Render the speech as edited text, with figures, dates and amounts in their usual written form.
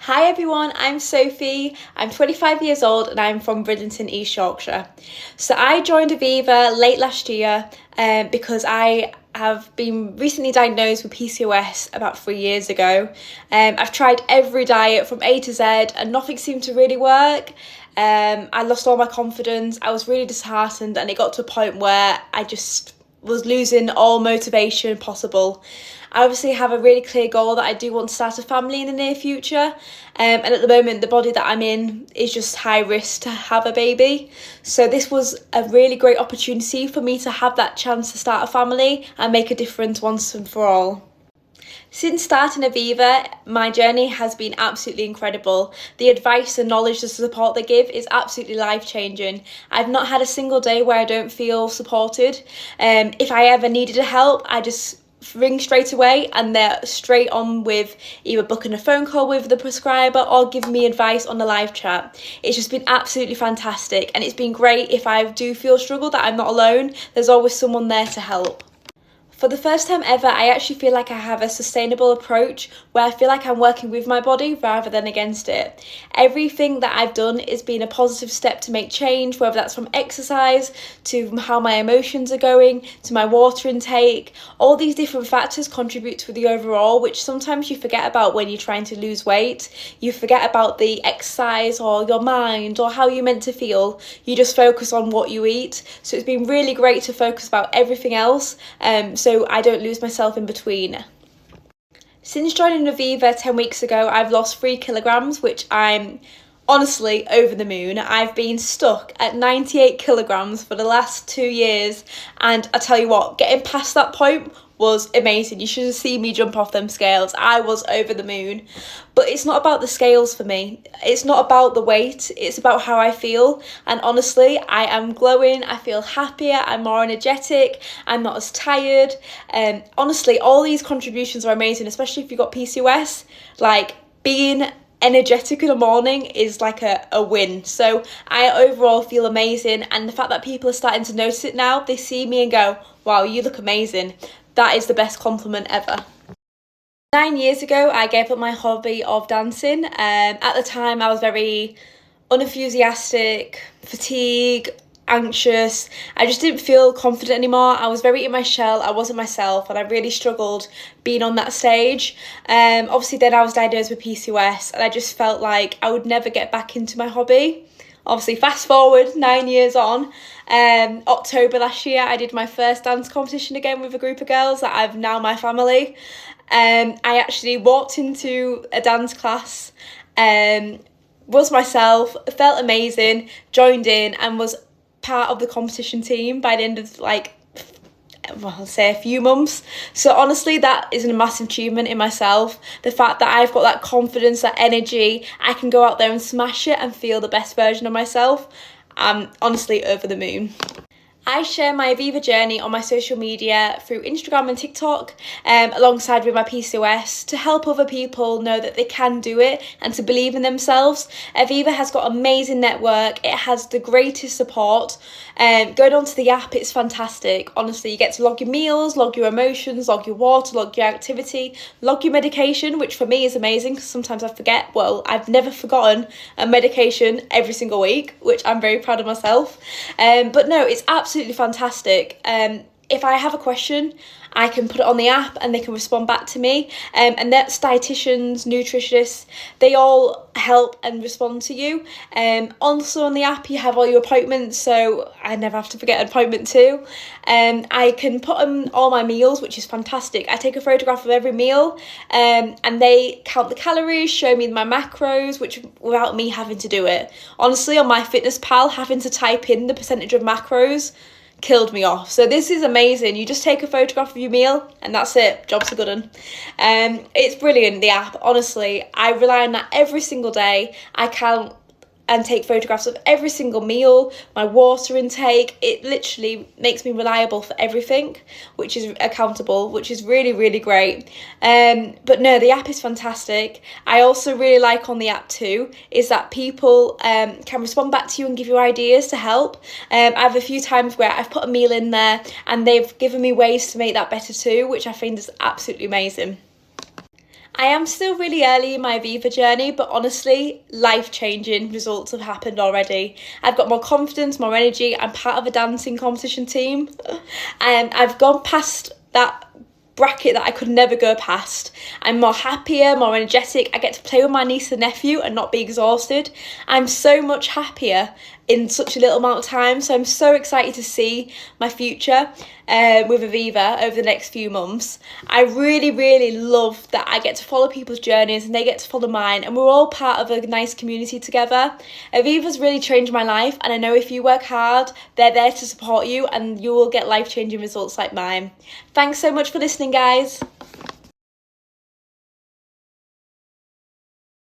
Hi everyone, I'm Sophie. I'm 25 years old and I'm from Bridlington, East Yorkshire. So I joined Oviva late last year because I have been recently diagnosed with PCOS about 3 years ago. I've tried every diet from A to Z and nothing seemed to really work. I lost all my confidence. I was really disheartened and it got to a point where I just was losing all motivation possible. I obviously have a really clear goal that I do want to start a family in the near future, and at the moment the body that I'm in is just high risk to have a baby. So this was a really great opportunity for me to have that chance to start a family and make a difference once and for all. Since starting Oviva, my journey has been absolutely incredible. The advice and knowledge, the support they give is absolutely life-changing. I've not had a single day where I don't feel supported. If I ever needed help, I just ring straight away and they're straight on with either booking a phone call with the prescriber or giving me advice on the live chat. It's just been absolutely fantastic, and it's been great if I do feel struggle that I'm not alone. There's always someone there to help. For the first time ever, I actually feel like I have a sustainable approach where I feel like I'm working with my body rather than against it. Everything that I've done has been a positive step to make change, whether that's from exercise to how my emotions are going to my water intake. All these different factors contribute to the overall, which sometimes you forget about when you're trying to lose weight. You forget about the exercise or your mind or how you're meant to feel. You just focus on what you eat. So it's been really great to focus about everything else. So I don't lose myself in between. Since joining Oviva 10 weeks ago, I've lost 3 kilograms, which I'm honestly over the moon. I've been stuck at 98 kilograms for the last 2 years, and I tell you what, getting past that point was amazing. You should have seen me jump off them scales. I was over the moon. But it's not about the scales for me. It's not about the weight. It's about how I feel. And honestly, I am glowing. I feel happier. I'm more energetic. I'm not as tired. Honestly, all these contributions are amazing, especially if you've got PCOS. Like, being energetic in the morning is like a win. So I overall feel amazing. And the fact that people are starting to notice it now, they see me and go, wow, you look amazing. That is the best compliment ever. 9 years ago, I gave up my hobby of dancing. At the time, I was very unenthusiastic, fatigued, anxious. I just didn't feel confident anymore. I was very in my shell. I wasn't myself, and I really struggled being on that stage. Obviously, then I was diagnosed with PCOS, and I just felt like I would never get back into my hobby. Obviously, fast forward 9 years on, October last year, I did my first dance competition again with a group of girls that I've now my family. I actually walked into a dance class, was myself, felt amazing, joined in and was part of the competition team by the end of I'll say a few months. So honestly, that is a massive achievement in myself. The fact that I've got that confidence, that energy, I can go out there and smash it and feel the best version of myself. I'm honestly over the moon. I share my Oviva journey on my social media through Instagram and TikTok, alongside with my PCOS, to help other people know that they can do it and to believe in themselves. Oviva has got an amazing network. It has the greatest support. Going onto the app, it's fantastic. Honestly, you get to log your meals, log your emotions, log your water, log your activity, log your medication, which for me is amazing because sometimes I forget. Well, I've never forgotten a medication every single week, which I'm very proud of myself. But no, it's absolutely fantastic. If I have a question, I can put it on the app and they can respond back to me. And that's dietitians, nutritionists, they all help and respond to you. Also on the app, you have all your appointments, so I never have to forget an appointment too. I can put on all my meals, which is fantastic. I take a photograph of every meal, and they count the calories, show me my macros, which without me having to do it. Honestly, on my fitness pal, having to type in the percentage of macros killed me off. So this is amazing. You just take a photograph of your meal and that's it. Job's a good one. It's brilliant, the app. Honestly, I rely on that every single day. I count and take photographs of every single meal, my water intake. It literally makes me reliable for everything, which is accountable, which is really, really great. But no, the app is fantastic. I also really like on the app too, is that people can respond back to you and give you ideas to help. I have a few times where I've put a meal in there and they've given me ways to make that better too, which I find is absolutely amazing. I am still really early in my Oviva journey, but honestly, life-changing results have happened already. I've got more confidence, more energy. I'm part of a dancing competition team, and I've gone past that bracket that I could never go past. I'm more happier, more energetic. I get to play with my niece and nephew and not be exhausted. I'm so much happier in such a little amount of time, so I'm so excited to see my future with Oviva over the next few months. I really love that I get to follow people's journeys and they get to follow mine, and we're all part of a nice community together. Oviva's really changed my life, and I know if you work hard, they're there to support you and you will get life-changing results like mine. Thanks so much for listening, guys.